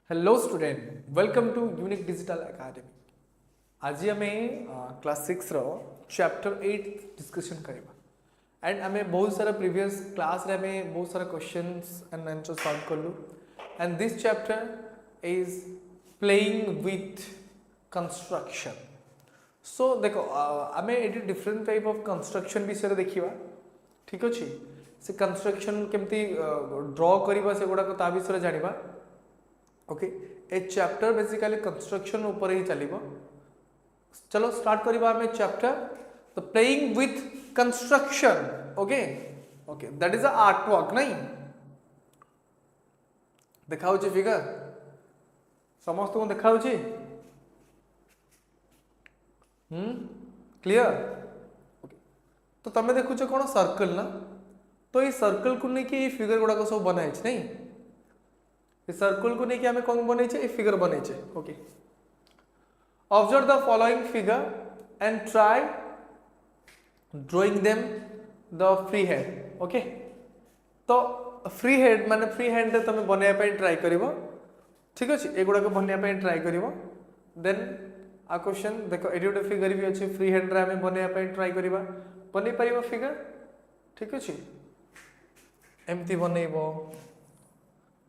Hello student welcome to Unique Digital Academy. आज आम class 6 रो चैप्टर 8 डिस्कशन करवा एंड आम बहुत सारा प्रीवियस क्लास रे आम बहुत सारा क्वेश्चंस एंड आंसर सॉल्व करलु and this chapter is playing with construction. So देखो आम ये डिफरेंट टाइप ऑफ कंस्ट्रक्शन विषय देखा ठीक अच्छे से कंस्ट्रक्शन केमती ड्रॉ करवा से गुड़ाक ता विषय जाना ओके ए चैप्टर बेसिकली कंस्ट्रक्शन ऊपर ही चलिबो। चलो स्टार्ट करिबा हमें chapter the playing with construction. Okay okay that is a art work नहीं देखाउ छी फिगर समस्त को देखाउ छी क्लियर ओके तो तमे देखुछ कोन सर्कल ना तो ये सर्कल को नहीं कि फिगर गुडा को सब बनाई छी नहीं सर्कल को लेकिन हमें कौन बने फिगर बने okay observe the following figure and try drawing them the free hand. Okay तो फ्री हैंड माने फ्री हैंड रे तुम बनया पे ट्राई करिवो ठीक अछि एगुडा को बनया पे ट्राई करिवो देन आ क्वेश्चन देखो एडी गोटे फिगर भी अछि फ्री हैंड रे हमें बनया पे ट्राई करिवा बनै परिबो फिगर ठीक अछि एमती बनैबो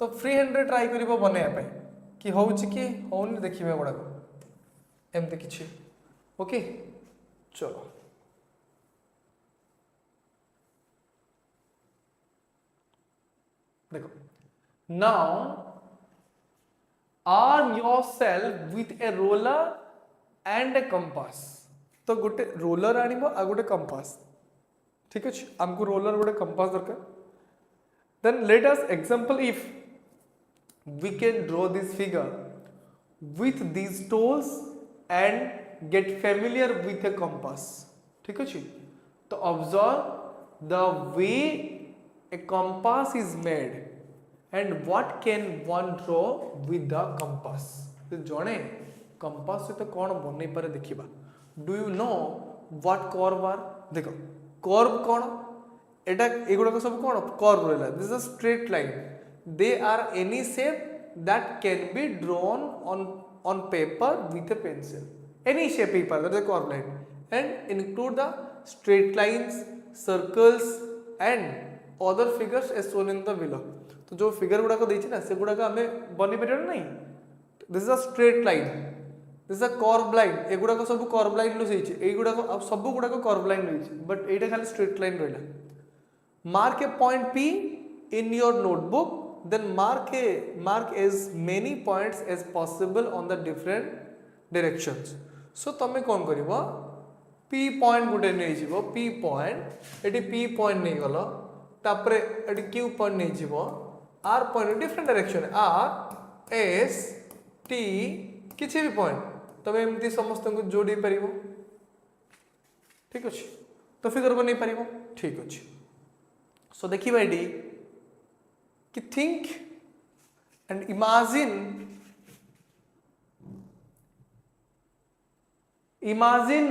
तो फ्री हैंड रे ट्राई करिवो बनैया कि होउछि कि होउनि देखिबे गुडा एमते किछि ओके चलो देखो now arm yourself with a roller and A compass. तो गोटे रोलर आनिबो आ गोटे कंपास ठीक अछि हमको रोलर गोटे कंपास दरकार then let us example if we can draw this figure with these tools and get familiar with a compass ठीक है तो observe the way a compass is made and what can one draw with the compass। तो जने compass से तो कौन बनै पारे देखिबा do you know what curve are देखो कर्व कौन एटा एगुडा को सब कौन कर्व रहला this is a straight line they are any shape that can be drawn on paper with a pencil any shape paper that is a curved line and include the straight lines circles and other figures as shown in the below। तो जो figure गुडा को देछि ना से गुडा का हमें बनि परियो नहीं this is a straight line this is a curve line एगुडा को सब कर्व लाइन लो सेछि एगुडा को अब सब गुडा को कर्व लाइन रहिछि बट एटा खाली स्ट्रेट लाइन रहला। Mark a point P in your notebook then mark as many points as possible on the different directions। so तमे कोन करिवो P point गुटे नै जिवो P point eighty P point नै गलो तापरे eighty Q point नै जिवो R point different direction R S T किछि भी point तमे एमती समस्त को जोड़ी परिवो ठीक अछि तो फिगर बनै परिवो ठीक अछि। So देखिए भाई कि think and imagine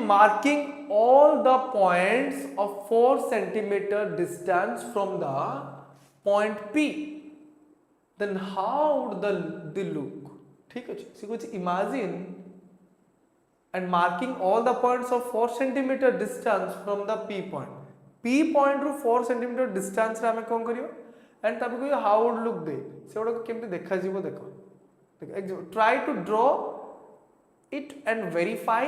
marking all the points of 4 centimeter distance from the point P then how would they look ठीक है सी कुछ imagine and marking all the points of 4 centimeter distance from the P point P point रू 4 cm distance रे हमें कोन करियो and तब को how would look दे से ओडा केमते देखा जीवो देखो देखो try to draw it and verify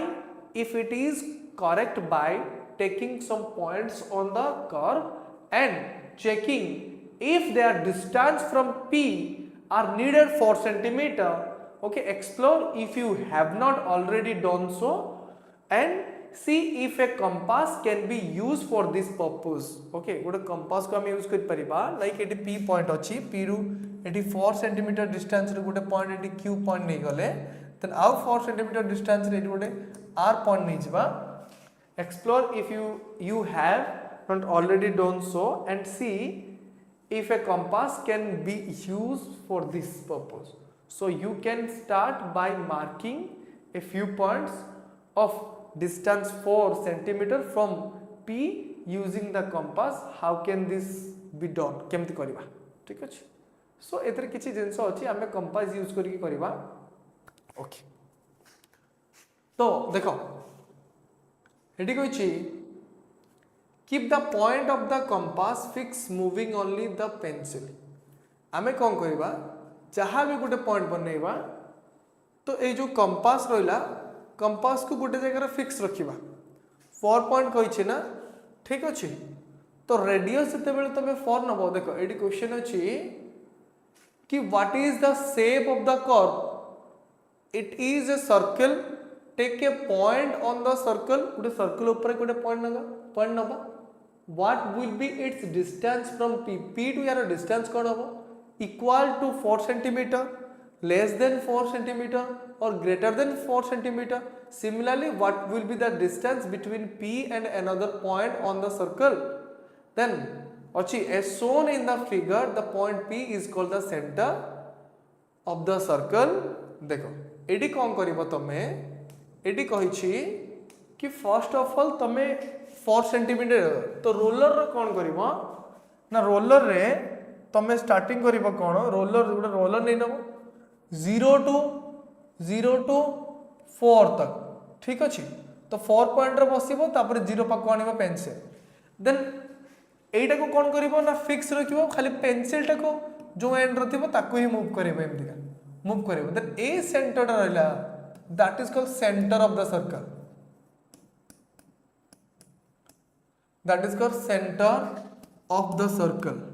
if it is correct by taking some points on the curve and checking if their distance from P are needed 4 cm okay explore if you have not already done so and see if a compass can be used for this purpose। okay गोटे compass को हम use कर परिबा like eighty P point अछि P रु eighty 4 cm distance रे गोटे point eighty Q point नै गले देन आउ 4 cm डिस्टेंस रे एटी गोटे R पॉइंट नै जिबा explore if you have not already done so and see if a compass can be used for this purpose। so you can start by marking a few points of distance 4 centimeter from P using the compass। how can this be done केमती करबा ठीक अछि सो एथरे किछि जिंस अछि आमे compass use करके करबा okay तो देखो एटी कहछि keep the point of the compass fix moving only the pencil आमे कोन करबा जहाँ भी गोटे पॉइंट बनैबा तो ये जो कंपास रहिला कंपास को गोटे जगह फिक्स रखिबा 4 पॉइंट कहिछि ना ठीक अछि तो रेडियस जते बेले तमे 4 नबो देखो एडी क्वेश्चन अछि कि what is the shape of the curve it is a circle take a point on the circle गोटे सर्कल ऊपर गोटे पॉइंट नबा what will be its distance from p to यार डिस्टेंस कोन हबो equal to 4 centimetre less than 4 centimeter or greater than 4 centimeter. Similarly, what will be the distance between P and another point on the circle? Then, as shown in the figure, the point P is called the center of the circle. देखो, AD कौन करिबो तमे? AD कहिछि कि first of all तमे 4 centimeter तो roller रे कौन करिबो? ना रोलर रे तमे स्टार्टिंग करिबो कोन? रोलर नै नबो 0 to 4 तक ठीक अच्छे तो 4 पॉइंट रे बसिबो तापर 0 पाक आनिबो पेंसिल देन एटा को कोन करिवो ना फिक्स रखिबो खाली पेंसिल टा को जो एंड रथिबो ताको ही मूव करिवो एमती का मूव करिवो देन ए सेंटर रहला that is called centre of the circle that is called centre of the circle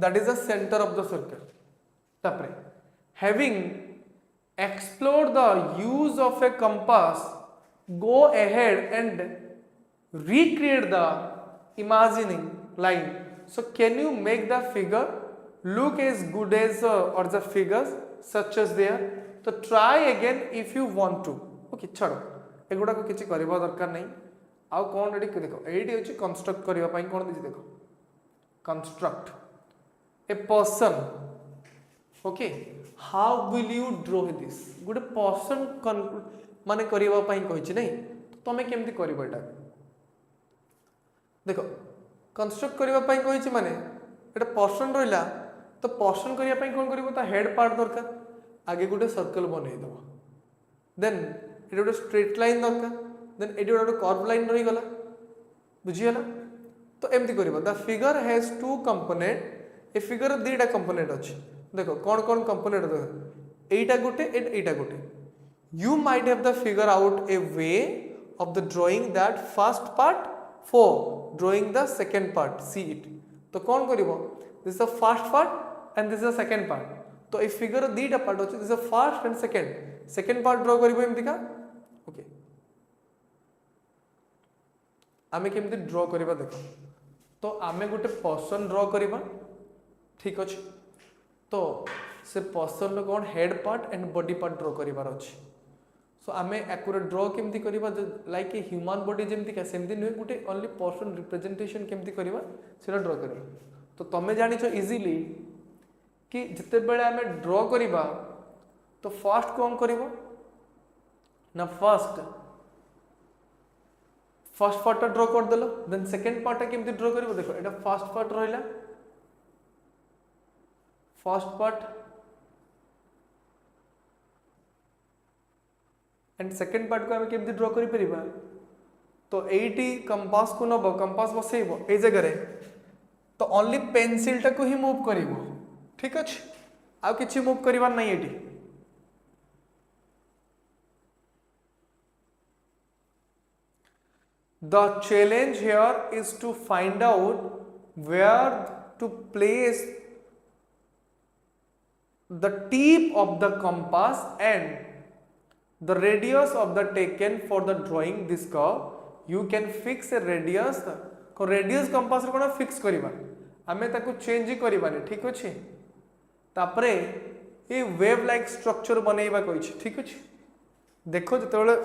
that is the center of the circle tapre having explored the use of a compass go ahead and recreate the imagining line so can you make the figure look as good as or the figures such as there so try again if you want to okay chalo एगुडा को किछि करबा दरकार नै आ कोन ready देखो AD होछि construct करबा पई कोन दिछि देखो construct a person okay how will you draw this good person माने करिवा पई कहिछि नै तमे केमति करिवो एटा देखो कंस्ट्रक्ट करिवा पई कहिछि माने एटा पर्सन रहिला तो पर्सन करिया पई कोन करिवो ता हेड पार्ट दरकार आगे गुटे सर्कल बनै दबो देन एटा गुटे स्ट्रेट लाइन दरकार देन एटा गुटे कर्व लाइन रहि गला बुझियला तो एमति करिवो the figure has two component a figure दीटा कंपोनेंट अच्छे देखो कौन कौन कंपोनेंट देखो एटा गोटे you might have the figure out a way of the drawing that first part for drawing the second part see it तो कौन करिवो this is the first part and this is the second part तो a figure दीटा part अच्छे this is the first and second part draw करिवो एमति का okay आमे केमति draw करिवा देखो तो आमे गोटे पर्सन ड्रॉ करिवा ठीक अच्छे तो से पर्सन कौन head part and body part draw करिवार अछि सो आमे एक्यूरेट ड्रॉ केमती करिवा लाइक ए ह्यूमन बॉडी जेमती का सेमती नुहे गोटे ओनली पर्सन रिप्रेजेंटेशन केमती करिवा सेटा ड्रॉ करिवा तो तमे जानिछो इजीली कि जते बेले आमे ड्रॉ करिवा तो फर्स्ट कोन करिवो ना फर्स्ट पार्ट ड्रॉ कर देलो देन सेकंड पार्ट केमती ड्रॉ करिवो देखो एटा फर्स्ट पार्ट रहिला first part and second part को हम केमती ड्रॉ करि परिबा तो एटी कंपास को नबो कंपास बसेइबो ए जगह रे तो ओनली पेंसिल टा को ही मूव करिवो ठीक अछि आ किछि मूव करिवार नै eighty the challenge here is to find out where to place the tip of the compass and the radius of the taken for the drawing this curve you can fix a radius को radius compass रे कोना fix करिबा हमें ताको change करिबानी ठीक अछि तापरे ए wave like structure बनेइबा कहिछि ठीक अछि देखो जतबेले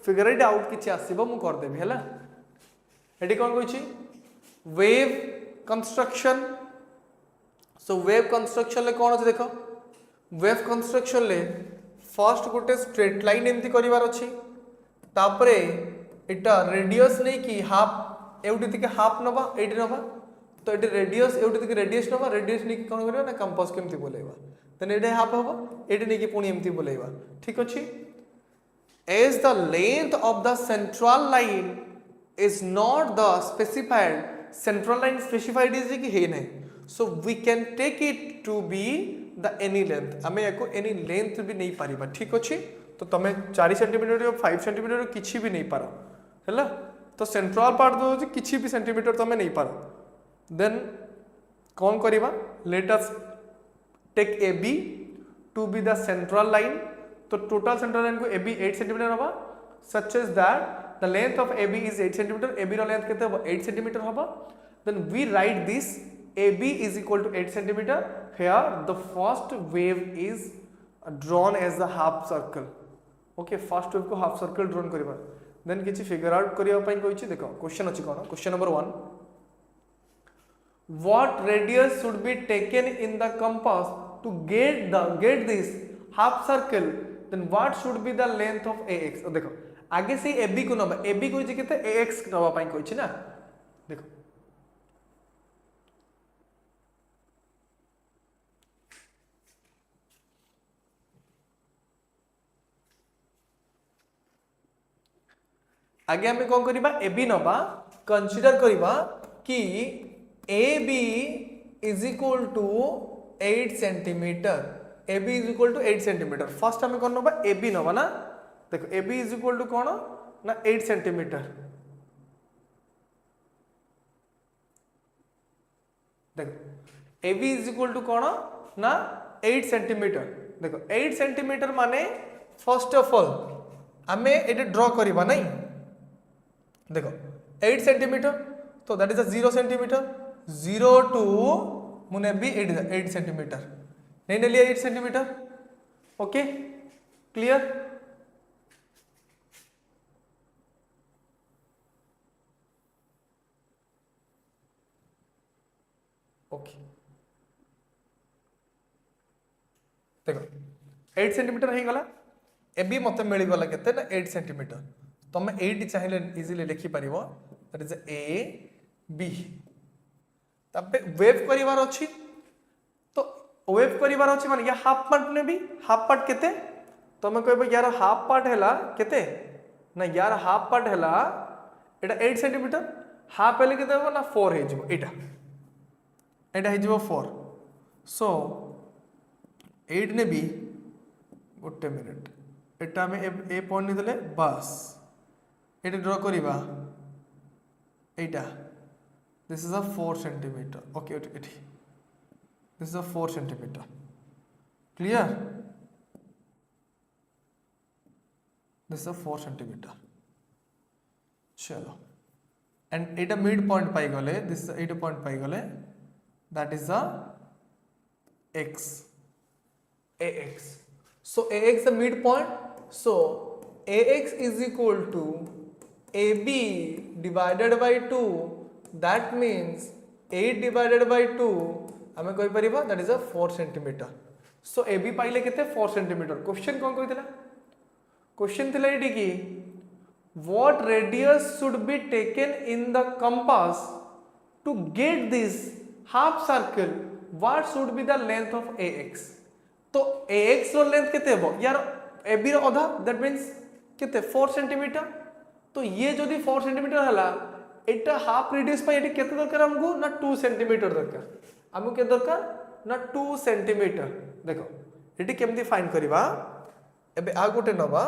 फिगर इट आउट किछि आसीबो मु कर देबी हला एडी कोन कहिछि wave construction so wave construction ले कोन अछि देखो वेव कंस्ट्रक्शन ले फर्स्ट गोटे स्ट्रेट लाइन एमती करिवार अछि तापरे एटा रेडियस नै कि हाफ एउटी थी हाफ नवा एटी नवा तो ये रेडियस एउटी थी रेडियस नवा रेडियस नहीं कौन करवा ना कंपास केमती बुलेवा देन ये हाफ हम ये नहीं पुणी एमती बुलेवा ठीक अच्छे as the length of the central line is not the specified central line specified is कि है नहीं so we can take it to be the any length हमें याको any length भी नहीं पारिबा ठीक अच्छे तो तमें 4 सेंटीमीटर या 5 सेंटीमीटर किसी भी नहीं पारो हैला तो सेंट्रल पार्ट दो किसी भी सेंटीमीटर तमें नहीं पारो देन कौन करिबा let us take AB to be the central line तो टोटल सेंट्रल लाइन को AB 8 सेंटीमीटर होबा such as that the length of AB is 8 centimetre AB रो लेंथ केते होबा 8 सेंटीमीटर होबा then we write this AB is equal to 8 centimetre here the first wave is drawn as the half circle okay first wave को half circle drawn करबा then किछि figure out करिया पई कहिछि देखो क्वेश्चन अछि कोन question number 1 what radius should be taken in the compass to get this half circle then what should be the length of AX देखो आगे से AB को नबा AB को किते AX नबा पाई कोइछि ना देखो आगे हमें कौन करिबा AB नबा कंसीडर करिबा कि AB is equal to 8 centimetre AB is equal to 8 centimetre first हमें कौन नबा AB नबा ना देखो AB is equal to कौन ना 8 सेंटीमीटर देखो AB is equal to कौन ना 8 सेंटीमीटर देखो 8 सेंटीमीटर माने फर्स्ट ऑफ ऑल हमें एटे ड्रॉ करबा नहीं देखो 8 सेंटीमीटर तो that is a 0 centimetre 0 to मुने भी 8 सेंटीमीटर नहीं ले लिया 8 सेंटीमीटर ओके क्लियर ओके देखो 8 सेंटीमीटर हो गला एबी मते मिल गला केते ना 8 सेंटीमीटर तमे 8 चाहिए इजीली लिखि परिबो दैट इज ए बी तबे वेव करिवार अछि तो वेव करिवार अछि माने या हाफ पार्ट ने भी हाफ पार्ट केते तमे कहबो यार हाफ पार्ट हैला केते ना यार हाफ पार्ट हैला एटा 8 सेंटीमीटर हाफ हेले केते हो ना 4 हे जिवो एटा हे जिवो 4 सो 8 ने भी गोटे मिनिट एटा में ए पॉइंट देले बस एटा ड्रॉ करिबा एटा this is a 4 centimetre okay eighty this is a 4 centimetre clear this is a 4 centimetre चलो एंड एटा मिड पॉइंट पाई गले दिस एटा पॉइंट पाई गले that is a x ax so ax the midpoint so ax is equal to ab divided by 2 that means 8 divided by 2 हमें कहि परिबा that is a 4 centimeter so ab पाइले केते 4 centimeter question कोन कहितला question थिला AD की what radius should be taken in the compass to get this half circle what should be the length of ax तो ax रो length केते हो यार ab रो आधा that means केते 4 सेंटीमीटर तो ये जदी 4 सेंटीमीटर हला एटा हाफ रेडियस पे एटी केते दरकार हमको ना 2 सेंटीमीटर दरकार हमको के दरकार ना 2 सेंटीमीटर देखो एटी केमती फाइंड करबा एबे आ गोटे नबा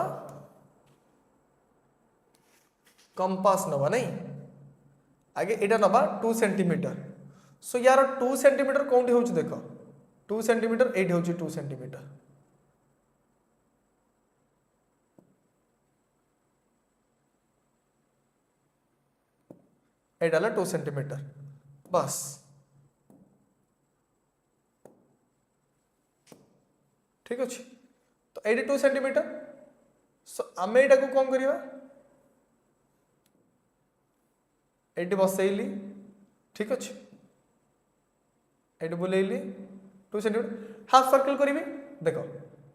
कंपास नबा नहीं आगे एटा नबा 2 सेंटीमीटर सो यार 2 सेंटीमीटर कोंटी होछ देखो 2 सेंटीमीटर 8 होची 2 सेंटीमीटर एट आला 2 सेंटीमीटर बस ठीक अछि तो 82 सेंटीमीटर सो आमे एटा को कम करिवा 80 बसैली ठीक अछि 8 बुलेइली 2 सेंटीमीटर हाफ सर्कल करिवे देखो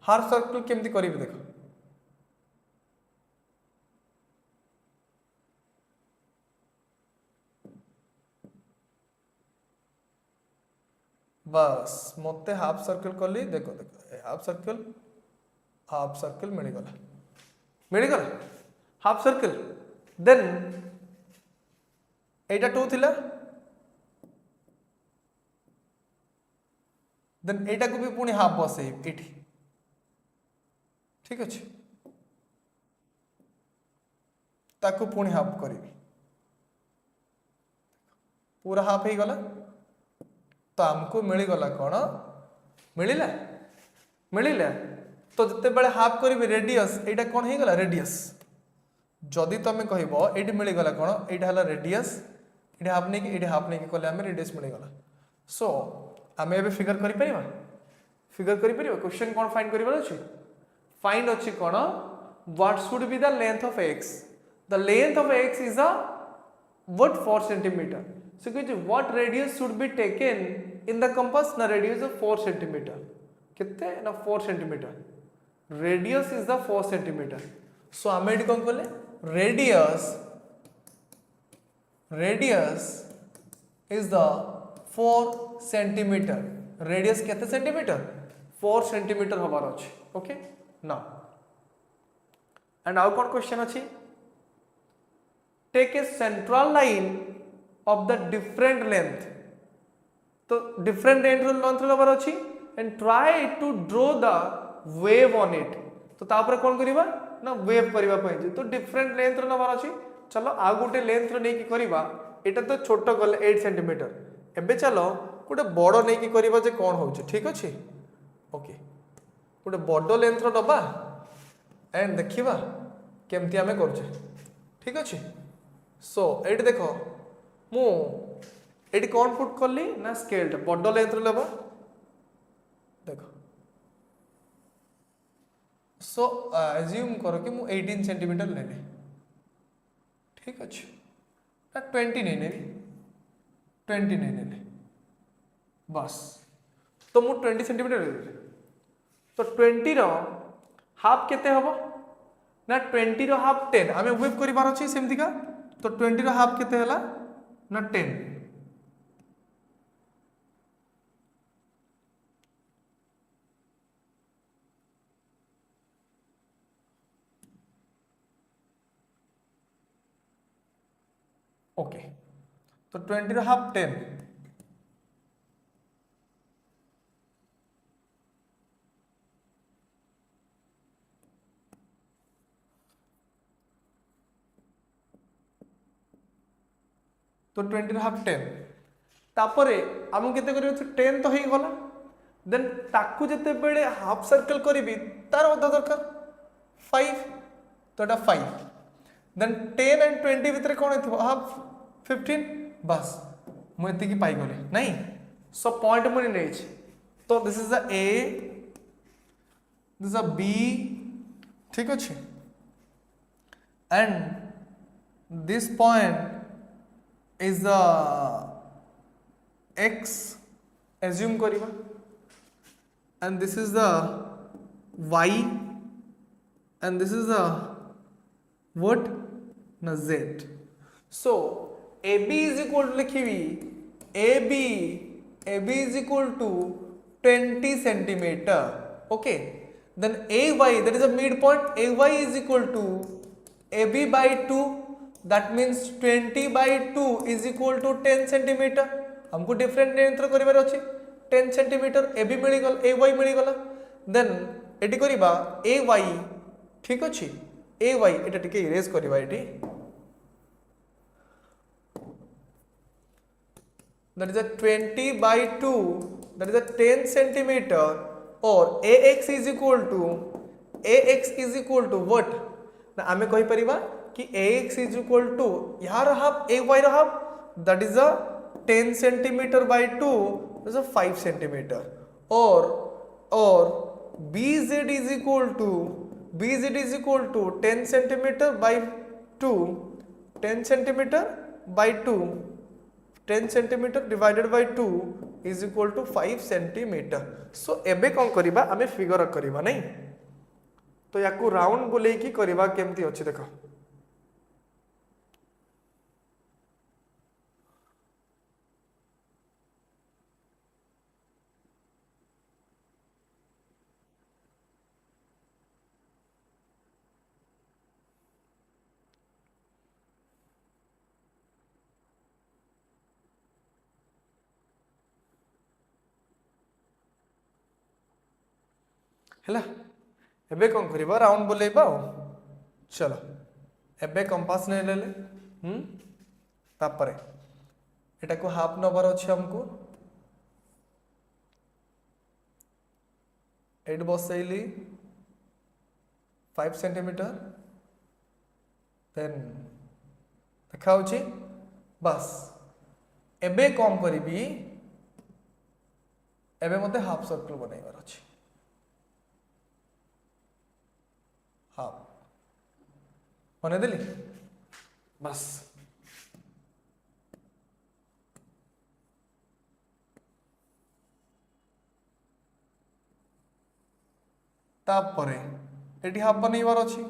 हाफ सर्कल केमती करिवे देखो बस मते हाफ सर्कल कली देखो देखो हाफ सर्कल मिलगला हाफ सर्कल देन एटा 2 थिला देन एटा को भी पुणी हाफ बसे एठी ठीक अच्छे ताको पुणी हाफ करी पूरा हाफ ही गला तो आमको मिलगला कौन मिलला मिलला तो जिते बड़े हाफ करी रेडियस एटा कौन हो गला रेडियस जदि तुम कहब ये मिलगला कौन यहाँ है रेडियस ये हाफ नहीं कले आम रेडियस मिलगला सो आम ए फिगर कर क्वेश्चन कौन फाइंड कर फाइंड अच्छी कौन what should be the length of x the length of x is a what 4 centimeter so कुछ what radius should be taken in the compass na radius of 4 centimeter कितने ना 4 centimeter radius is the 4 centimeter so आम ये कौन कले radius is the 4 centimeter radius केते centimeter 4 centimeter हबार अछि okay now and आउ कौन क्वेश्चन अछि take a central line of the different length तो different length लबार अछि and try to draw the wave on it तो तापर कौन करिबा ना वेव करिबा पई तो different length लबार अछि चलो आ गोटे लेंथ रो नै कि करिबा एटा तो छोटो गले 8 cm एबे चलो गोटे बड़ नै कि करिबा जे कोन होउछ ठीक अछि ओके गोटे बड़ लेंथ रो दबा एंड देखिबा केमति हमें करछे ठीक अछि सो एट देखो मु एटी कौन पुट कली ना स्केल बड़ लेंथ लेबा देखो सो एज्यूम करो कि मु 18 सेंटीमीटर लेने ठीक अच्छे ना 20 नहीं नेबी 20 नहीं नेले बस तो मु 20 सेंटीमीटर ले तो 20 रो हाफ केते हबो ना 20 रो हाफ 10 आमे वेव करिबार अछि सेमति का तो 20 रो हाफ केते हला ना 10 ओके तो 20 रो हाफ 10 तो 20 रो हाफ 10 तापरे आम केते करियो 10 तो हेई गला देन ताकू जते बेले हाफ सर्कल करिवि तार अधा दरकार 5 तो एटा 5 देन 10 एंड 20 भितर कोन हेथिबो हाफ 15 बस मु एति की पाई गले नहीं सो पॉइंट मुनि नै छी तो this is the A this is a B ठीक अछि and this point is the x assume kariba and this is the y and this is the what na z so ab is equal to likhibi ab is equal to 20 centimeter okay then ay that is a midpoint ay is equal to ab by 2 that means 20 by 2 is equal to 10 centimeter हमको different length करिवार अछि 10 centimeter A B मिली गल ए Y मिली गला then eighty करिबा ए Y ठीक अछि ए Y एटा टिके erase करिबा eighty that is a 20 by 2 that is a 10 centimeter or ax is equal to what ना आमे कहि परिबा कि ax is equal to यार हाफ ay रो half that is a 10 centimeter by 2 is a 5 centimeter or bz is equal to 10 centimeter by 2 10 centimeter by 2 10 centimeter divided by 2 is equal to 5 centimeter so एबे कोन करिबा आमे figure करिबा नहीं तो याकू round बुले की करिबा केमती अछि देखो हैला एबे कौन करिबा राउंड बुलेइबा चलो एबे कंपास ने ले तापरे एटा को हाफ नंबर अच्छे हमको एट बसैली 5 सेंटीमीटर देन देखा बस एबे कौन करी एबे मते हाफ सर्कल बनैबार अछि हाफ बने देली बस तापरे एटी हाफ बनैबार अछि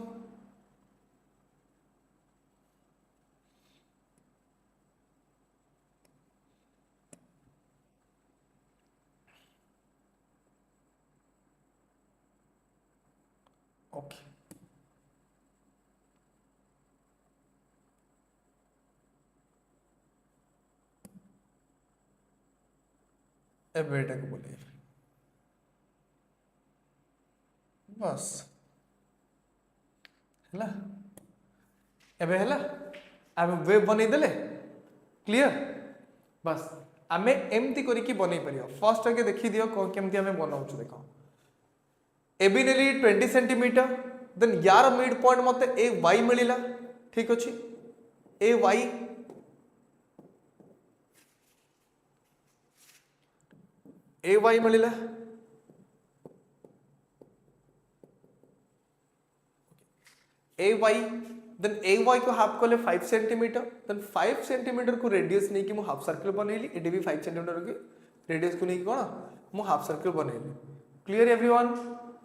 ओके एबे एटा को बोले बस हैला एबे हैला आमे वेव बनै देले क्लियर बस आमे एमती करिकी बनै परियो फर्स्ट आगे देखि दियो केमती आमे बनाउछु देखो एबी नेली 20 सेंटीमीटर देन यार मिड पॉइंट मते ए वाई मिलिला ठीक अछि ए वाई मिलिला ए वाई देन ए वाई को हाफ कले 5 सेंटीमीटर देन 5 सेंटीमीटर को रेडियस नहीं कि मु हाफ सर्कल बनैली एडी भी 5 सेंटीमीटर के रेडियस को नहीं कोन मु हाफ सर्कल बनैली क्लियर एवरीवन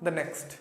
द नेक्स्ट